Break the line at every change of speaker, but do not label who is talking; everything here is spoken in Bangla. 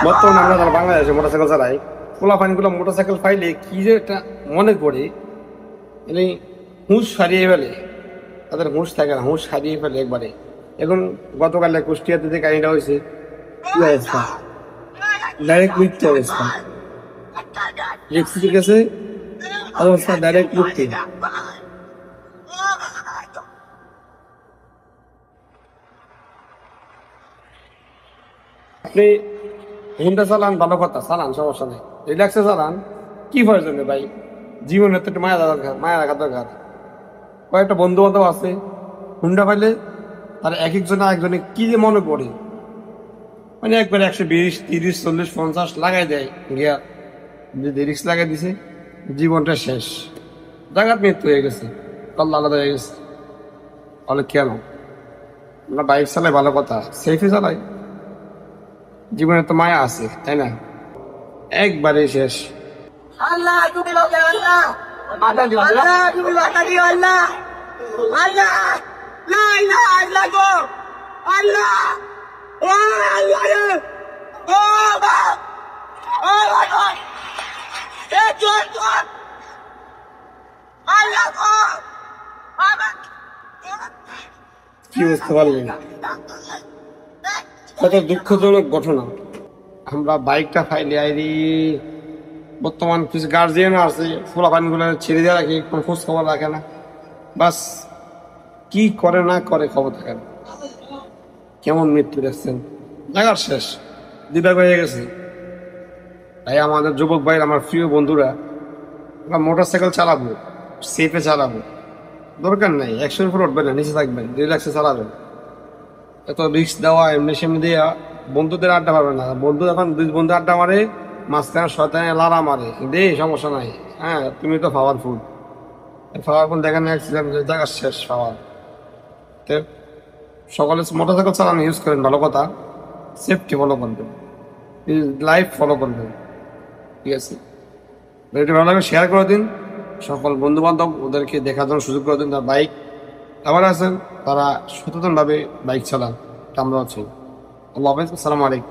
বর্তমানে আমরা যারা বাংলাদেশে মোটরসাইকেল চালাই, পোলাপানিগুলো মোটরসাইকেল পাইলে কি যে একটা মনে করে মানে হুঁশ হারিয়ে ফেলে, তাদের হুঁশ থাকে না, হুঁশ হারিয়ে ফেলে একবারে। এখন গতকালে কুষ্টিয়াতে যে কাহিনীটা হয়েছে, কি অবস্থা, ডাইরেক্ট মৃত্যু অবস্থা, ঠিক আছে, অবস্থা ডাইরেক্ট মৃত্যু। আপনি হুন্ডা চালান, ভালো কথা, চালান, সমস্যা নেই, রিল্যাক্সে চালান, কি প্রয়োজনে ভাই, জীবনের তো একটু মায়া দরকার, মায়া রাখা দরকার। কয়েকটা বন্ধু বান্ধব আছে, হুন্ডা পাইলে তার এক একজনে একজনে কি যে মনে করে, মানে একবার 120, 30, 40, 50 লাগাই দেয় গিয়া, যদি রিক্স লাগাই দিছে, জীবনটা শেষ, জায়গার মৃত্যু হয়ে গেছে, আল্লাহ আলাদা হয়ে গেছে। তাহলে কেন আমরা বাইক চালাই, ভালো কথা, সেফে চালাই, জীবনে তো মায়া আছে, তাই না? একবারে শেষ।
আল্লাহ তুমি লোকে আল্লাহ আল্লাহ তুমি বাতা দিও আল্লাহ আল্লাহ লা ইলাহা ইল্লাল্লাহ গো আল্লাহ ও আল্লাহ ও বাপ ও বাবা এ জোর আল্লাহ গো বাবা
কি বুঝতে পারলেন? কত দুঃখজনক ঘটনা। আমরা বাইকটা ফাইলে আইরি, বর্তমান কিছু গার্জিয়ানও আছে, পোলাপানিগুলো ছেড়ে দিয়ে রাখে, কোনো খোঁজ খবর রাখে না, বাস কি করে না করে খবর থাকে না। কেমন মৃত্যু দেখছেন, জায়গার শেষ, দিবাগ হয়ে গেছে। তাই আমাদের যুবক ভাইয়ের, আমার প্রিয় বন্ধুরা, আমরা মোটর সাইকেল চালাবো, সেফে চালাবো, দরকার নাই 100-এর উপর উঠবেন না, নিচে থাকবেন, রিল্যাক্সে চালাবেন। এত রিক্স দেওয়া এমনি সেমনি দেওয়া, বন্ধুদের আড্ডা পারবে না। বন্ধু এখন দুই বন্ধু আড্ডা মারে, মাঝখানে শয়তানে লারা মারে, দে সমস্যা নাই, হ্যাঁ তুমি তো পাওয়ারফুল, পাওয়ারফুল দেখেন, অ্যাক্সিডেন্ট জায়গা শেষ পাওয়ার। সকালে মোটরসাইকেল চালানো ইউজ করেন, ভালো কথা, সেফটি ফলো করবেন, লাইফ ফলো করবেন, ঠিক আছে? ভিডিওটি ভালো লাগবে শেয়ার করে দিন, সকল বন্ধু বান্ধব ওদেরকে দেখার জন্য সুযোগ করে দিন। তার বাইক আবার আছেন, তারা সচেতনভাবে বাইক চালান, আমরা আছি। আল্লাহ হাফেজ, আসসালামু আলাইকুম।